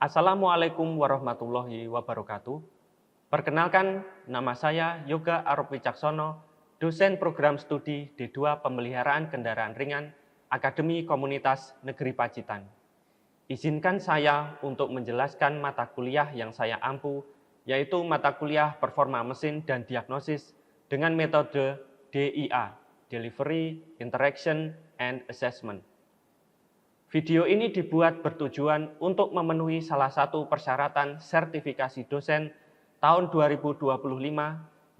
Assalamualaikum warahmatullahi wabarakatuh. Perkenalkan, nama saya Yoga Arop Wicaksono, dosen program studi D2 Pemeliharaan Kendaraan Ringan, Akademi Komunitas Negeri Pacitan. Izinkan saya untuk menjelaskan mata kuliah yang saya ampu, yaitu mata kuliah Performa Mesin dan Diagnosis dengan metode DIA, Delivery, Interaction, and Assessment. Video ini dibuat bertujuan untuk memenuhi salah satu persyaratan sertifikasi dosen tahun 2025,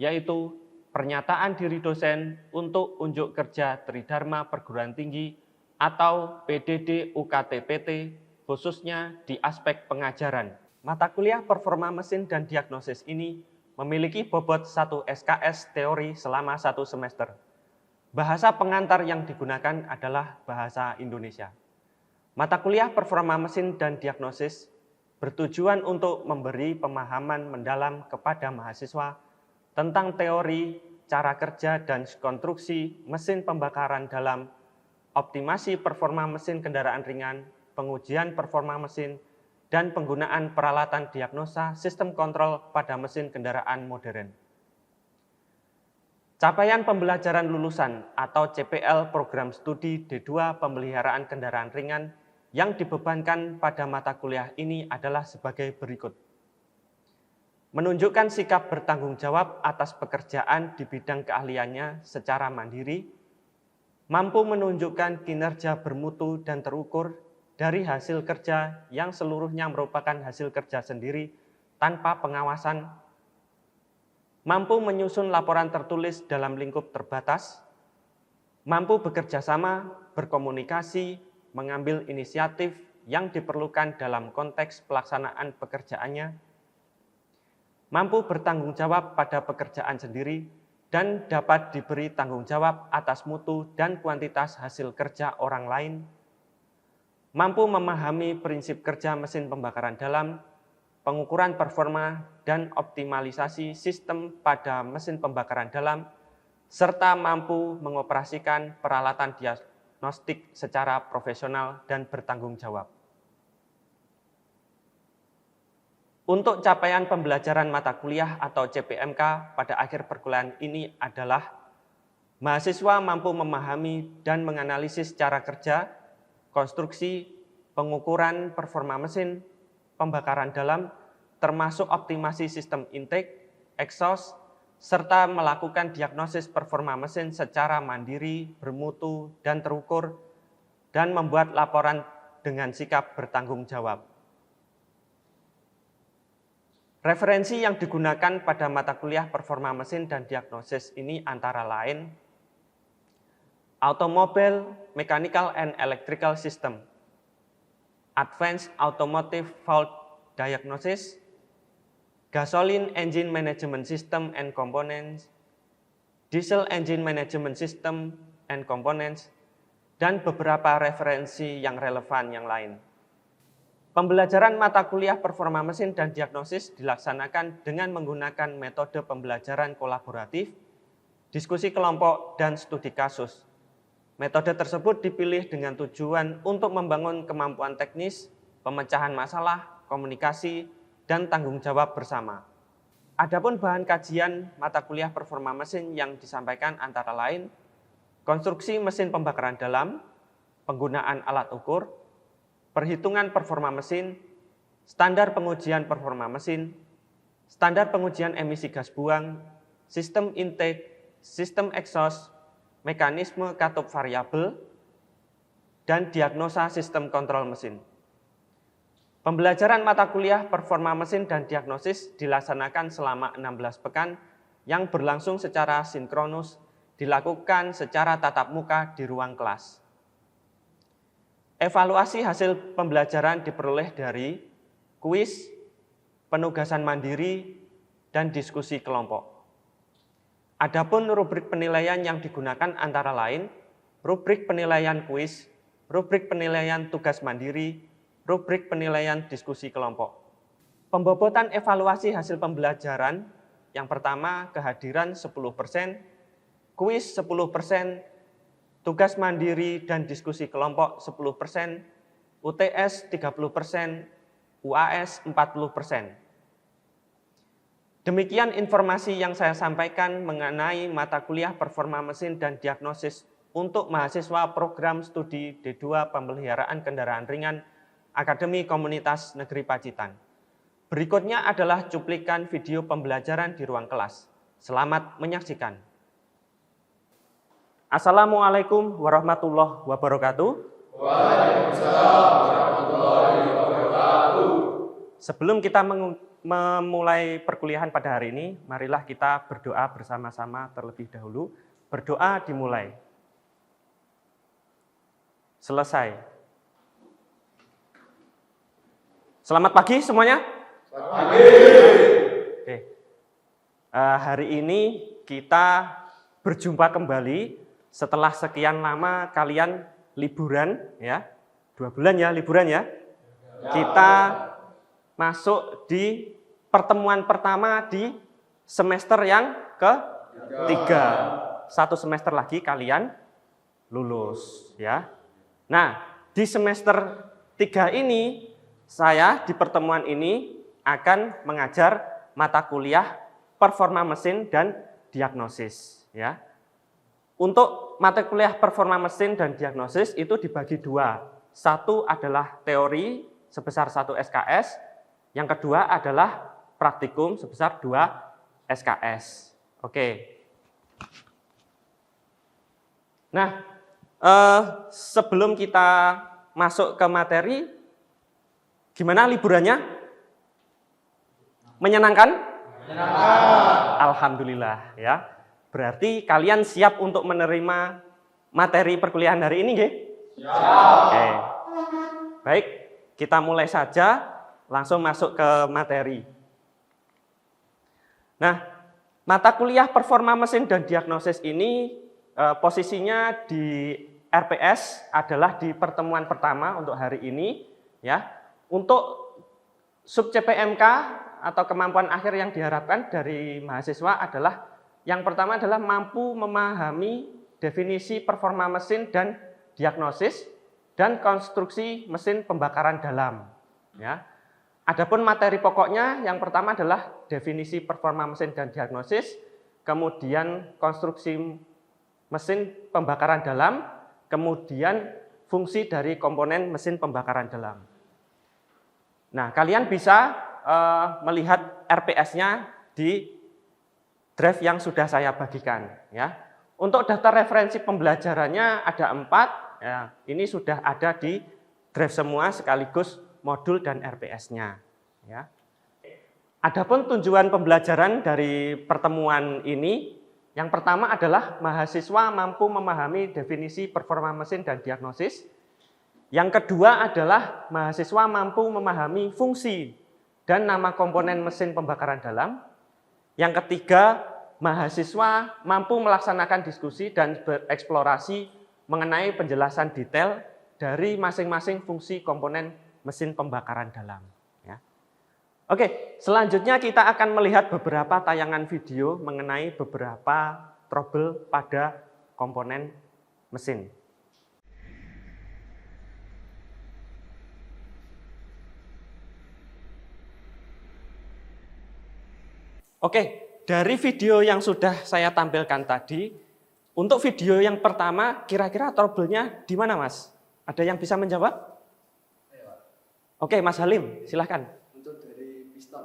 yaitu pernyataan diri dosen untuk unjuk kerja Tridharma Perguruan Tinggi atau PDD UKT-PT, khususnya di aspek pengajaran. Mata kuliah Performa Mesin dan Diagnosis ini memiliki bobot 1 SKS teori selama 1 semester. Bahasa pengantar yang digunakan adalah bahasa Indonesia. Mata kuliah Performa Mesin dan Diagnosis bertujuan untuk memberi pemahaman mendalam kepada mahasiswa tentang teori, cara kerja, dan konstruksi mesin pembakaran dalam optimasi performa mesin kendaraan ringan, pengujian performa mesin, dan penggunaan peralatan diagnosa sistem kontrol pada mesin kendaraan modern. Capaian pembelajaran lulusan atau CPL program studi D2 Pemeliharaan Kendaraan Ringan yang dibebankan pada mata kuliah ini adalah sebagai berikut. Menunjukkan sikap bertanggung jawab atas pekerjaan di bidang keahliannya secara mandiri, mampu menunjukkan kinerja bermutu dan terukur dari hasil kerja yang seluruhnya merupakan hasil kerja sendiri tanpa pengawasan, mampu menyusun laporan tertulis dalam lingkup terbatas, mampu bekerja sama, berkomunikasi, mengambil inisiatif yang diperlukan dalam konteks pelaksanaan pekerjaannya, mampu bertanggung jawab pada pekerjaan sendiri, dan dapat diberi tanggung jawab atas mutu dan kuantitas hasil kerja orang lain, mampu memahami prinsip kerja mesin pembakaran dalam, pengukuran performa dan optimalisasi sistem pada mesin pembakaran dalam, serta mampu mengoperasikan peralatan diagnostik secara profesional dan bertanggung jawab. Untuk capaian pembelajaran mata kuliah atau CPMK pada akhir perkuliahan ini adalah mahasiswa mampu memahami dan menganalisis cara kerja, konstruksi, pengukuran performa mesin, pembakaran dalam, termasuk optimasi sistem intake, exhaust, serta melakukan diagnosis performa mesin secara mandiri, bermutu, dan terukur, dan membuat laporan dengan sikap bertanggung jawab. Referensi yang digunakan pada mata kuliah performa mesin dan diagnosis ini antara lain Automobile, Mechanical and Electrical System, Advanced Automotive Fault Diagnosis, Gasoline Engine Management System and Components, Diesel Engine Management System and Components, dan beberapa referensi yang relevan yang lain. Pembelajaran mata kuliah performa mesin dan diagnosis dilaksanakan dengan menggunakan metode pembelajaran kolaboratif, diskusi kelompok, dan studi kasus. Metode tersebut dipilih dengan tujuan untuk membangun kemampuan teknis, pemecahan masalah, komunikasi, dan tanggung jawab bersama. Adapun bahan kajian mata kuliah performa mesin yang disampaikan antara lain konstruksi mesin pembakaran dalam, penggunaan alat ukur, perhitungan performa mesin, standar pengujian performa mesin, standar pengujian emisi gas buang, sistem intake, sistem exhaust, mekanisme katup variabel, dan diagnosa sistem kontrol mesin. Pembelajaran mata kuliah performa mesin dan diagnosis dilaksanakan selama 16 pekan yang berlangsung secara sinkronus, dilakukan secara tatap muka di ruang kelas. Evaluasi hasil pembelajaran diperoleh dari kuis, penugasan mandiri, dan diskusi kelompok. Adapun rubrik penilaian yang digunakan antara lain rubrik penilaian kuis, rubrik penilaian tugas mandiri, rubrik penilaian diskusi kelompok. Pembobotan evaluasi hasil pembelajaran, yang pertama kehadiran 10%, kuis 10%, tugas mandiri dan diskusi kelompok 10%, UTS 30%, UAS 40%. Demikian informasi yang saya sampaikan mengenai mata kuliah performa mesin dan diagnosis untuk mahasiswa program studi D2 Pemeliharaan Kendaraan Ringan Akademi Komunitas Negeri Pacitan. Berikutnya adalah cuplikan video pembelajaran di ruang kelas. Selamat menyaksikan. Assalamualaikum warahmatullahi wabarakatuh. Waalaikumsalam warahmatullahi wabarakatuh. Sebelum kita memulai perkuliahan pada hari ini, marilah kita berdoa bersama-sama terlebih dahulu. Berdoa dimulai. Selesai. Selamat pagi semuanya. Selamat pagi. Oke. Hari ini kita berjumpa kembali setelah sekian lama kalian liburan, ya, 2 bulan ya liburan ya. Kita masuk di pertemuan pertama di semester yang ketiga. 1 semester lagi kalian lulus, ya. Nah, di semester 3 ini saya di pertemuan ini akan mengajar mata kuliah performa mesin dan diagnosis, ya. Untuk mata kuliah performa mesin dan diagnosis itu dibagi 2. Satu adalah teori sebesar 1 SKS, yang kedua adalah praktikum sebesar 2 SKS. Oke. Nah, sebelum kita masuk ke materi, gimana liburannya? Menyenangkan? Menyenangkan. Alhamdulillah, ya. Berarti kalian siap untuk menerima materi perkuliahan hari ini, nggih? Siap. Oke. Baik, kita mulai saja, langsung masuk ke materi. Nah, mata kuliah performa mesin dan diagnosis ini posisinya di RPS adalah di pertemuan pertama untuk hari ini, ya. Untuk sub CPMK atau kemampuan akhir yang diharapkan dari mahasiswa adalah yang pertama adalah mampu memahami definisi performa mesin dan diagnosis dan konstruksi mesin pembakaran dalam, ya. Adapun materi pokoknya yang pertama adalah definisi performa mesin dan diagnosis, kemudian konstruksi mesin pembakaran dalam, kemudian fungsi dari komponen mesin pembakaran dalam. Nah, kalian bisa melihat RPS-nya di drive yang sudah saya bagikan, ya. Untuk daftar referensi pembelajarannya ada 4, ya. Ini sudah ada di drive semua sekaligus modul dan RPS-nya, ya. Adapun tujuan pembelajaran dari pertemuan ini, yang pertama adalah mahasiswa mampu memahami definisi performa mesin dan diagnosis. Yang kedua adalah mahasiswa mampu memahami fungsi dan nama komponen mesin pembakaran dalam. Yang ketiga, mahasiswa mampu melaksanakan diskusi dan bereksplorasi mengenai penjelasan detail dari masing-masing fungsi komponen mesin pembakaran dalam. Ya. Oke, selanjutnya kita akan melihat beberapa tayangan video mengenai beberapa trouble pada komponen mesin. Oke, dari video yang sudah saya tampilkan tadi, untuk video yang pertama, kira-kira trouble-nya di mana, Mas? Ada yang bisa menjawab? Oke, Mas Halim, silahkan. Untuk dari piston.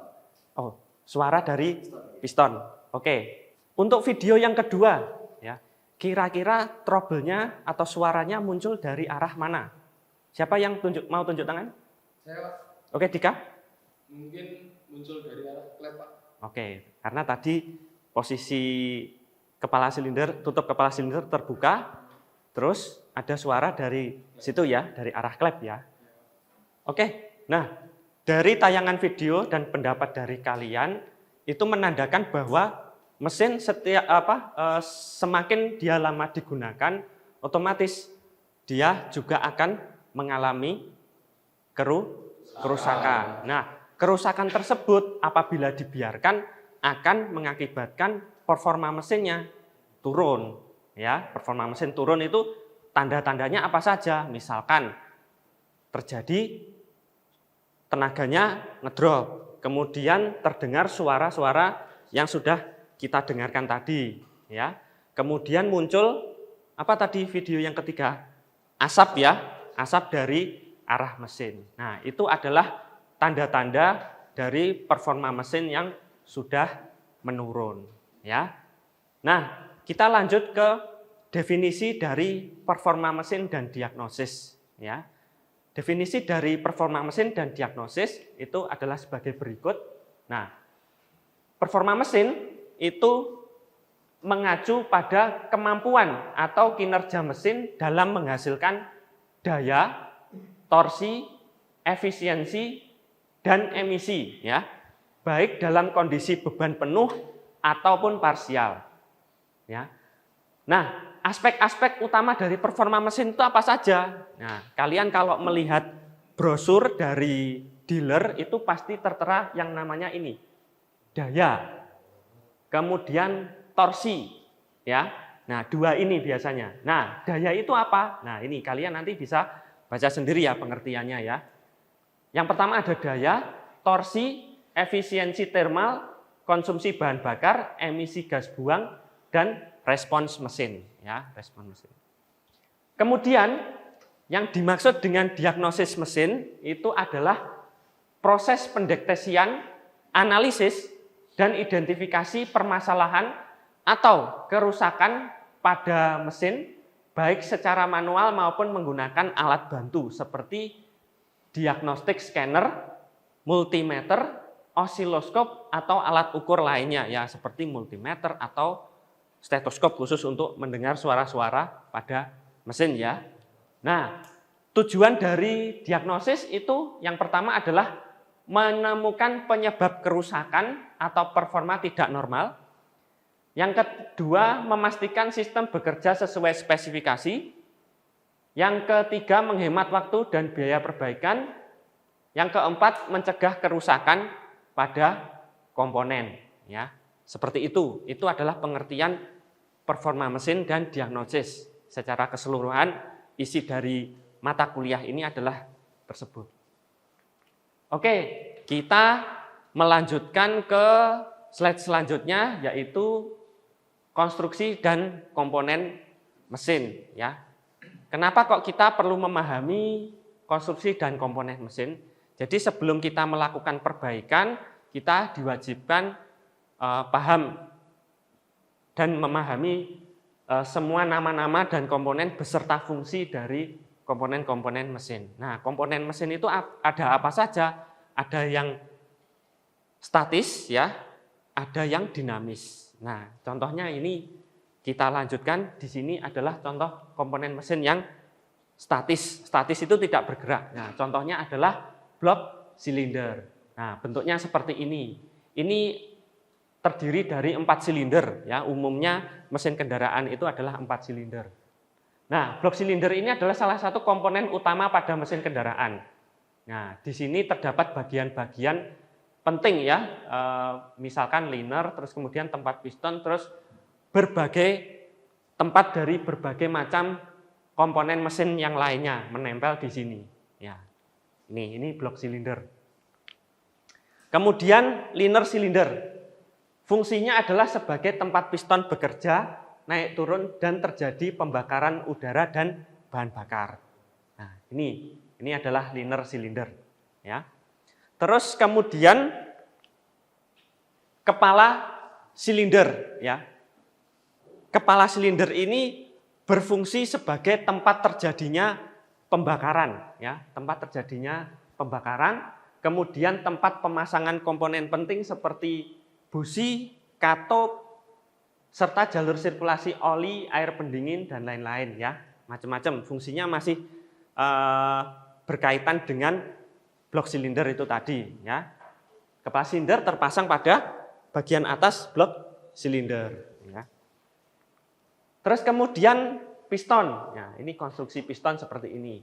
Oh, suara dari piston. Oke, untuk video yang kedua, ya, kira-kira trouble-nya atau suaranya muncul dari arah mana? Siapa yang mau tunjuk tangan? Saya, Pak. Oke, Dika? Mungkin muncul dari arah klep, Pak. Oke, karena tadi posisi kepala silinder, tutup kepala silinder terbuka, terus ada suara dari situ ya, dari arah klep ya. Oke, nah dari tayangan video dan pendapat dari kalian itu menandakan bahwa mesin semakin dia lama digunakan, otomatis dia juga akan mengalami kerusakan. Nah, kerusakan tersebut apabila dibiarkan akan mengakibatkan performa mesinnya turun. Ya, performa mesin turun itu tanda-tandanya apa saja? Misalkan terjadi tenaganya ngedrop. Kemudian terdengar suara-suara yang sudah kita dengarkan tadi, ya. Kemudian muncul apa tadi video yang ketiga? Asap ya, asap dari arah mesin. Nah, itu adalah tanda-tanda dari performa mesin yang sudah menurun, ya. Nah, kita lanjut ke definisi dari performa mesin dan diagnosis, ya. Definisi dari performa mesin dan diagnosis itu adalah sebagai berikut. Nah, performa mesin itu mengacu pada kemampuan atau kinerja mesin dalam menghasilkan daya, torsi, efisiensi, dan emisi, ya, baik dalam kondisi beban penuh ataupun parsial, ya. Nah, aspek-aspek utama dari performa mesin itu apa saja? Nah, kalian kalau melihat brosur dari dealer itu pasti tertera yang namanya ini, daya, kemudian torsi, ya. Nah, dua ini biasanya. Nah, daya itu apa? Nah, ini kalian nanti bisa baca sendiri ya pengertiannya ya. Yang pertama ada daya, torsi, efisiensi termal, konsumsi bahan bakar, emisi gas buang, dan respons mesin, ya, respons mesin. Kemudian yang dimaksud dengan diagnosis mesin itu adalah proses pendeteksian, analisis, dan identifikasi permasalahan atau kerusakan pada mesin baik secara manual maupun menggunakan alat bantu seperti diagnostik scanner, multimeter, osiloskop atau alat ukur lainnya ya seperti multimeter atau stetoskop khusus untuk mendengar suara-suara pada mesin ya. Nah, tujuan dari diagnosis itu yang pertama adalah menemukan penyebab kerusakan atau performa tidak normal. Yang kedua, memastikan sistem bekerja sesuai spesifikasi. Yang ketiga, menghemat waktu dan biaya perbaikan. Yang keempat, mencegah kerusakan pada komponen ya. Seperti itu. Itu adalah pengertian performa mesin dan diagnosis. Secara keseluruhan isi dari mata kuliah ini adalah tersebut. Oke, kita melanjutkan ke slide selanjutnya yaitu konstruksi dan komponen mesin ya. Kenapa kok kita perlu memahami konstruksi dan komponen mesin? Jadi sebelum kita melakukan perbaikan, kita diwajibkan paham dan memahami semua nama-nama dan komponen beserta fungsi dari komponen-komponen mesin. Nah, komponen mesin itu ada apa saja? Ada yang statis ya, ada yang dinamis. Nah, contohnya ini kita lanjutkan di sini adalah contoh komponen mesin yang statis. Statis itu tidak bergerak. Nah, contohnya adalah blok silinder. Nah, bentuknya seperti ini. Ini terdiri dari 4 silinder ya, umumnya mesin kendaraan itu adalah 4 silinder. Nah, blok silinder ini adalah salah satu komponen utama pada mesin kendaraan. Nah, di sini terdapat bagian-bagian penting ya, misalkan liner, terus kemudian tempat piston, terus berbagai tempat dari berbagai macam komponen mesin yang lainnya menempel di sini. Ya, ini blok silinder. Kemudian liner silinder. Fungsinya adalah sebagai tempat piston bekerja, naik turun dan terjadi pembakaran udara dan bahan bakar. Nah, ini adalah liner silinder, ya. Terus kemudian kepala silinder, ya. Kepala silinder ini berfungsi sebagai tempat terjadinya pembakaran, ya, tempat terjadinya pembakaran, kemudian tempat pemasangan komponen penting seperti busi, katop, serta jalur sirkulasi oli, air pendingin, dan lain-lain ya, macam-macam. Fungsinya masih berkaitan dengan blok silinder itu tadi ya. Kepala silinder terpasang pada bagian atas blok silinder. Ya. Terus kemudian piston. Ya, ini konstruksi piston seperti ini.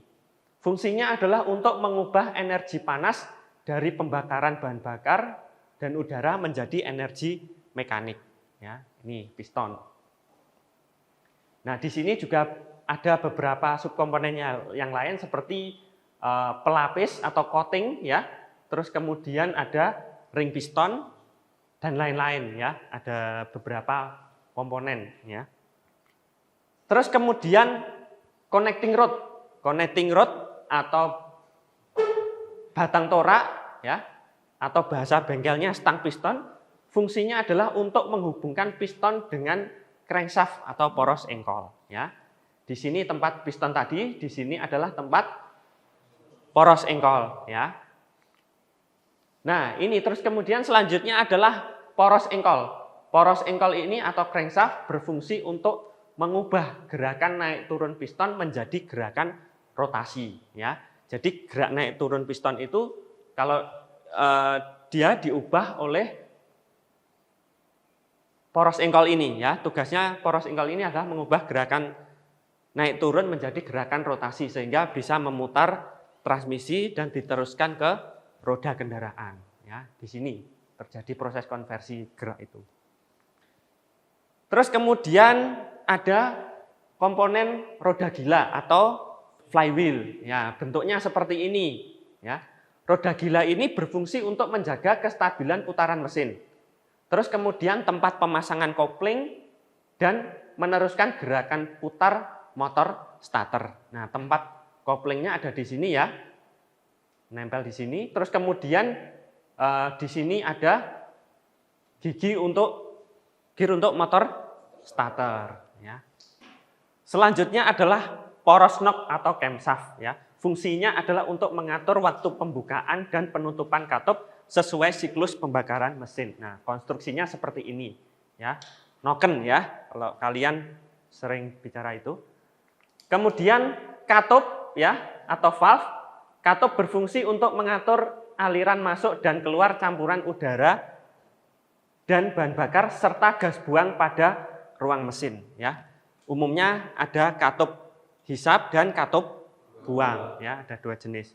Fungsinya adalah untuk mengubah energi panas dari pembakaran bahan bakar dan udara menjadi energi mekanik. Ya, ini piston. Nah, di sini juga ada beberapa subkomponen yang lain seperti pelapis atau coating, ya. terus kemudian ada ring piston dan lain-lain ya, ada beberapa komponen ya. Terus kemudian connecting rod atau batang torak ya, atau bahasa bengkelnya stang piston, fungsinya adalah untuk menghubungkan piston dengan crankshaft atau poros engkol ya. Di sini tempat piston tadi, di sini adalah tempat poros engkol ya. Nah, ini terus kemudian selanjutnya adalah poros engkol. Poros engkol ini atau crankshaft berfungsi untuk mengubah gerakan naik turun piston menjadi gerakan rotasi ya. Jadi gerak naik turun piston itu kalau dia diubah oleh poros engkol ini ya. Tugasnya poros engkol ini adalah mengubah gerakan naik turun menjadi gerakan rotasi sehingga bisa memutar transmisi dan diteruskan ke roda kendaraan ya. Di sini terjadi proses konversi gerak itu. Terus kemudian ada komponen roda gila atau flywheel ya, bentuknya seperti ini ya. Roda gila ini berfungsi untuk menjaga kestabilan putaran mesin. Terus kemudian tempat pemasangan kopling dan meneruskan gerakan putar motor starter. Nah, tempat koplingnya ada di sini ya. Nempel di sini, terus kemudian di sini ada gear untuk motor starter. Ya. Selanjutnya adalah poros knob atau camshaft. Ya. Fungsinya adalah untuk mengatur waktu pembukaan dan penutupan katup sesuai siklus pembakaran mesin. Nah, konstruksinya seperti ini. Ya. Noken ya, kalau kalian sering bicara itu. Kemudian katup ya atau valve. Katup berfungsi untuk mengatur aliran masuk dan keluar campuran udara dan bahan bakar serta gas buang pada ruang mesin ya. Umumnya ada katup hisap dan katup buang ya, ada dua jenis.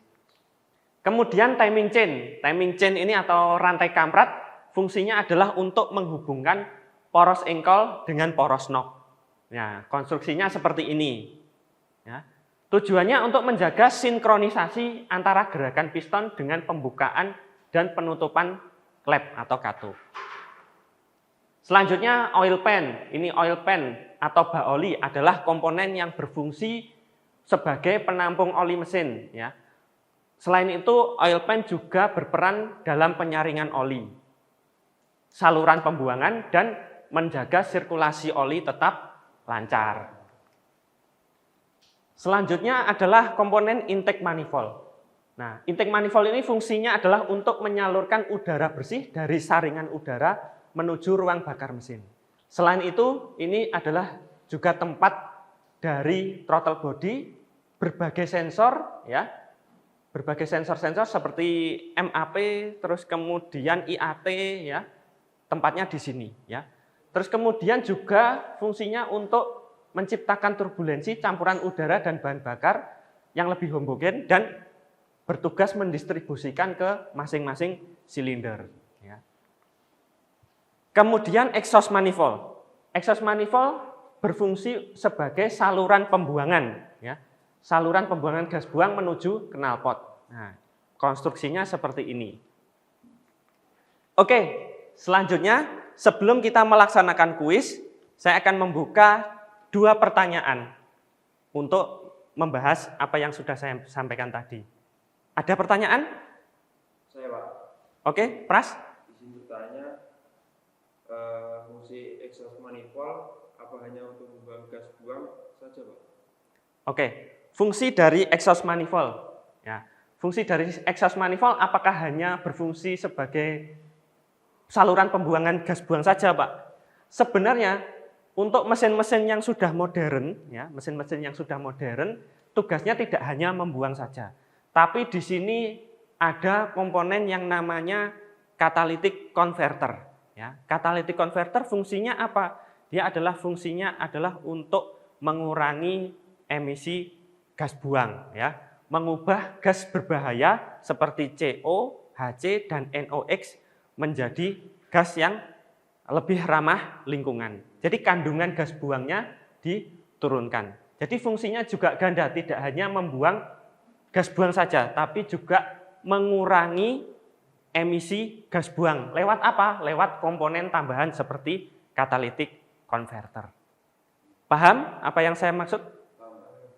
Kemudian timing chain. Timing chain ini atau rantai kamprat fungsinya adalah untuk menghubungkan poros engkol dengan poros knob. Ya, konstruksinya seperti ini ya. Tujuannya untuk menjaga sinkronisasi antara gerakan piston dengan pembukaan dan penutupan klep atau katup. Selanjutnya oil pan. Ini oil pan atau bak oli adalah komponen yang berfungsi sebagai penampung oli mesin. Ya. Selain itu, oil pan juga berperan dalam penyaringan oli, saluran pembuangan, dan menjaga sirkulasi oli tetap lancar. Selanjutnya adalah komponen intake manifold. Nah, intake manifold ini fungsinya adalah untuk menyalurkan udara bersih dari saringan udara menuju ruang bakar mesin. Selain itu, ini adalah juga tempat dari throttle body, berbagai sensor, ya, berbagai sensor-sensor seperti MAP, terus kemudian IAT, ya, tempatnya di sini, ya. Terus kemudian juga fungsinya untuk menciptakan turbulensi campuran udara dan bahan bakar yang lebih homogen dan bertugas mendistribusikan ke masing-masing silinder. Ya. Kemudian exhaust manifold. Exhaust manifold berfungsi sebagai saluran pembuangan, ya. Saluran pembuangan gas buang menuju knalpot. Nah, konstruksinya seperti ini. Oke, selanjutnya sebelum kita melaksanakan kuis, saya akan membuka 2 pertanyaan untuk membahas apa yang sudah saya sampaikan tadi. Ada pertanyaan? Saya, Pak. Oke, Pras? Izin bertanya, fungsi exhaust manifold apa hanya untuk membuang gas buang saja, Pak? Oke, fungsi dari exhaust manifold. Ya, fungsi dari exhaust manifold apakah hanya berfungsi sebagai saluran pembuangan gas buang saja, Pak? Sebenarnya untuk mesin-mesin yang sudah modern, ya, mesin-mesin yang sudah modern, tugasnya tidak hanya membuang saja. Tapi di sini ada komponen yang namanya catalytic converter. Ya. Catalytic converter fungsinya apa? Dia adalah fungsinya adalah untuk mengurangi emisi gas buang, ya, mengubah gas berbahaya seperti CO, HC, dan NOx menjadi gas yang lebih ramah lingkungan. Jadi kandungan gas buangnya diturunkan. Jadi fungsinya juga ganda, tidak hanya membuang gas buang saja, tapi juga mengurangi emisi gas buang. Lewat apa? Lewat komponen tambahan seperti catalytic converter. Paham apa yang saya maksud?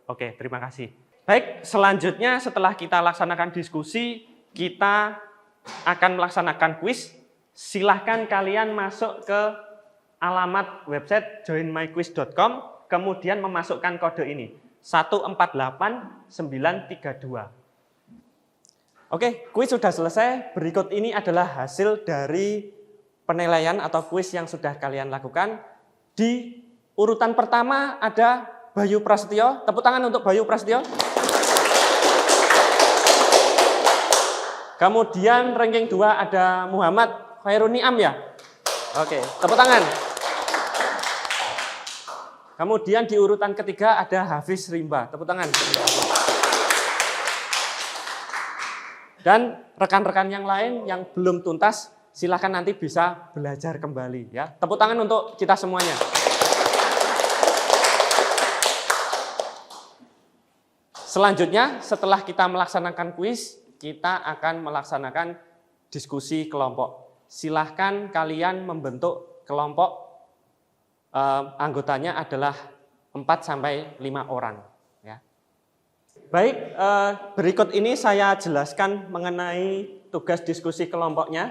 Oke, terima kasih. Baik, selanjutnya setelah kita laksanakan diskusi, kita akan melaksanakan kuis. Silahkan kalian masuk ke alamat website joinmyquiz.com, kemudian memasukkan kode ini, 148932. Oke, kuis sudah selesai. Berikut ini adalah hasil dari penilaian atau kuis yang sudah kalian lakukan. Di urutan pertama ada Bayu Prasetyo. Tepuk tangan untuk Bayu Prasetyo. Kemudian ranking 2 ada Muhammad Khairuniam ya. Oke, tepuk tangan. Kemudian di urutan ketiga ada Hafiz Rimba. Tepuk tangan. Dan rekan-rekan yang lain yang belum tuntas, silakan nanti bisa belajar kembali ya. Tepuk tangan untuk kita semuanya. Selanjutnya, setelah kita melaksanakan kuis, kita akan melaksanakan diskusi kelompok. Silahkan kalian membentuk kelompok, anggotanya adalah 4-5 orang. Baik, berikut ini saya jelaskan mengenai tugas diskusi kelompoknya.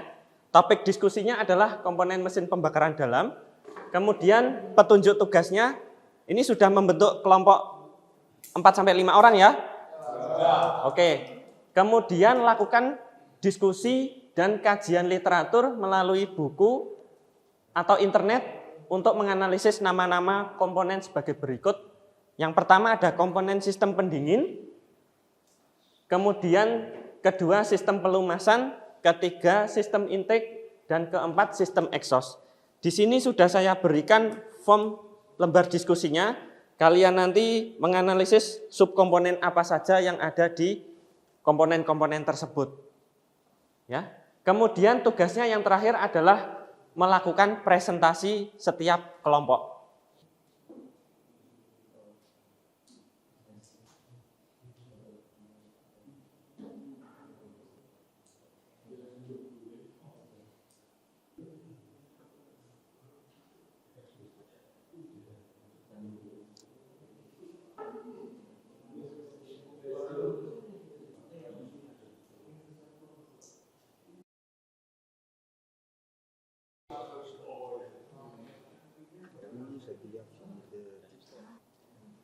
Topik diskusinya adalah komponen mesin pembakaran dalam. Kemudian petunjuk tugasnya, ini sudah membentuk kelompok 4-5 orang ya? Oke, kemudian lakukan diskusi dan kajian literatur melalui buku atau internet untuk menganalisis nama-nama komponen sebagai berikut. Yang pertama ada komponen sistem pendingin. Kemudian kedua sistem pelumasan, ketiga sistem intake, dan keempat sistem exhaust. Di sini sudah saya berikan form lembar diskusinya. Kalian nanti menganalisis subkomponen apa saja yang ada di komponen-komponen tersebut. Ya. Kemudian tugasnya yang terakhir adalah melakukan presentasi setiap kelompok.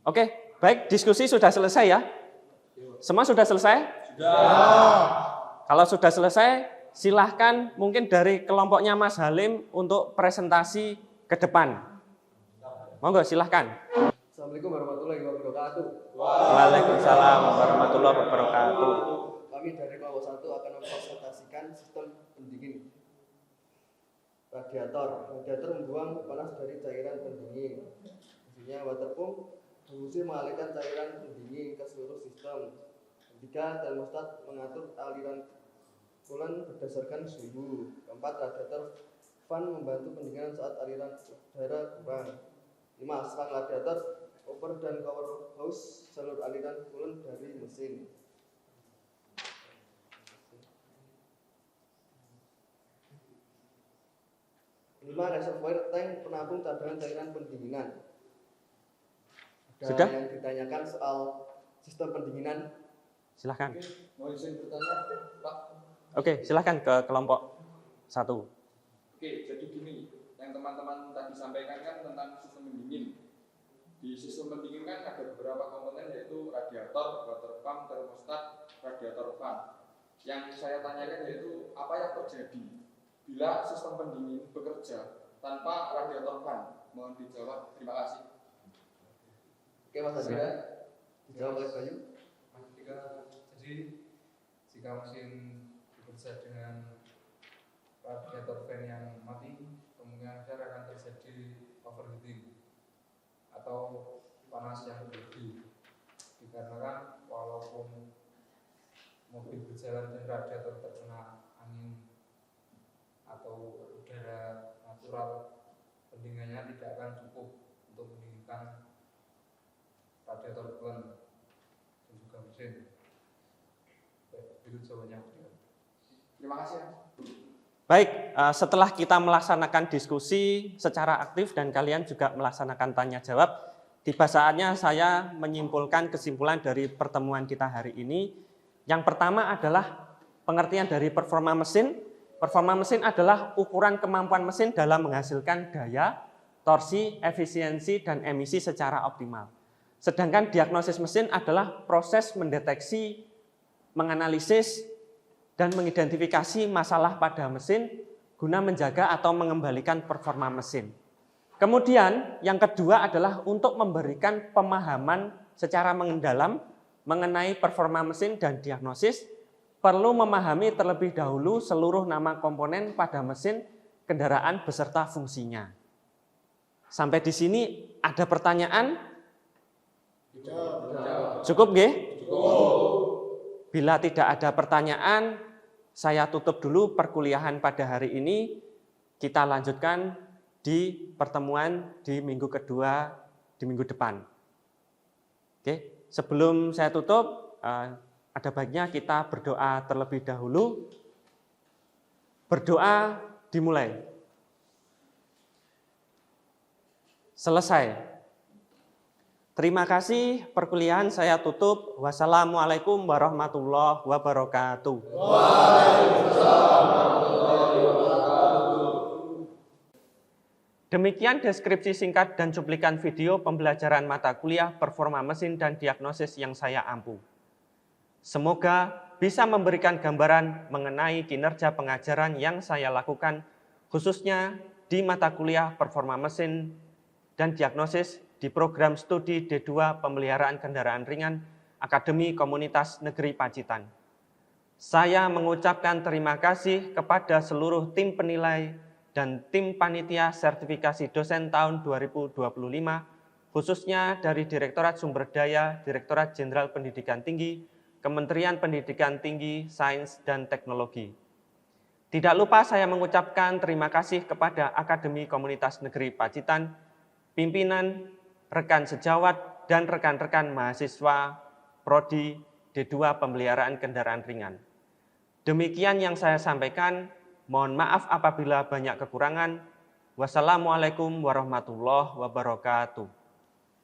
Oke, baik, diskusi sudah selesai ya? Semua sudah selesai? Sudah. Kalau sudah selesai, silahkan mungkin dari kelompoknya Mas Halim untuk presentasi ke depan. Monggo, silahkan. Assalamualaikum warahmatullahi wabarakatuh. Waalaikumsalam warahmatullahi wabarakatuh. Kami dari kelompok 1 akan mempresentasikan sistem pendingin radiator. Radiator membuang panas dari cairan pendingin. Fungsinya water pump berfungsi mengalirkan cairan pendingin ke seluruh sistem. Ketiga, termostat mengatur aliran coolant berdasarkan suhu. Keempat, radiator fan membantu pendinginan saat aliran udara kurang. 5, selang radiator, upper dan cover hose jalur aliran coolant dari mesin. 5, reservoir tank penampung cadangan cairan pendinginan. Sudah? Yang ditanyakan soal sistem pendinginan. Silahkan. Mau izin bertanya, Pak? Oke, silahkan ke kelompok 1. Oke, jadi gini, yang teman-teman tadi sampaikan kan tentang sistem pendingin. Di sistem pendingin kan ada beberapa komponen yaitu radiator, water pump, termostat, radiator fan. Yang saya tanyakan yaitu apa yang terjadi bila sistem pendingin bekerja tanpa radiator fan? Mohon dijawab. Terima kasih. Oke, Mas Adira, dijawab oleh Bayu. Jadi jika mesin bekerja dengan radiator fan yang mati, kemungkinan besar akan terjadi overheating atau panas yang berlebih. Dikarenakan walaupun mobil berjalan dan radiator terkena angin atau udara natural, pendinginannya tidak akan cukup untuk mendinginkan radiator coolant dan juga mesin. Itu jawabannya. Terima kasih. Baik, setelah kita melaksanakan diskusi secara aktif dan kalian juga melaksanakan tanya jawab, tiba saatnya saya menyimpulkan kesimpulan dari pertemuan kita hari ini. Yang pertama adalah pengertian dari performa mesin. Performa mesin adalah ukuran kemampuan mesin dalam menghasilkan daya, torsi, efisiensi, dan emisi secara optimal. Sedangkan diagnosis mesin adalah proses mendeteksi, menganalisis, dan mengidentifikasi masalah pada mesin guna menjaga atau mengembalikan performa mesin. Kemudian yang kedua adalah untuk memberikan pemahaman secara mendalam mengenai performa mesin dan diagnosis, perlu memahami terlebih dahulu seluruh nama komponen pada mesin kendaraan beserta fungsinya. Sampai di sini ada pertanyaan? Cukup nggih? Bila tidak ada pertanyaan, saya tutup dulu perkuliahan pada hari ini. Kita lanjutkan di pertemuan di minggu kedua di minggu depan. Oke, sebelum saya tutup, ada baiknya kita berdoa terlebih dahulu. Berdoa dimulai. Selesai. Terima kasih, perkuliahan saya tutup. Wassalamualaikum warahmatullahi wabarakatuh. Demikian deskripsi singkat dan cuplikan video pembelajaran mata kuliah performa mesin dan diagnosis yang saya ampu. Semoga bisa memberikan gambaran mengenai kinerja pengajaran yang saya lakukan, khususnya di mata kuliah performa mesin dan diagnosis di program studi D2 Pemeliharaan Kendaraan Ringan Akademi Komunitas Negeri Pacitan. Saya mengucapkan terima kasih kepada seluruh tim penilai dan tim panitia sertifikasi dosen tahun 2025, khususnya dari Direktorat Sumber Daya, Direktorat Jenderal Pendidikan Tinggi, Kementerian Pendidikan Tinggi, Sains, dan Teknologi. Tidak lupa saya mengucapkan terima kasih kepada Akademi Komunitas Negeri Pacitan, pimpinan, rekan sejawat, dan rekan-rekan mahasiswa Prodi D2 Pemeliharaan Kendaraan Ringan. Demikian yang saya sampaikan, mohon maaf apabila banyak kekurangan. Wassalamualaikum warahmatullahi wabarakatuh.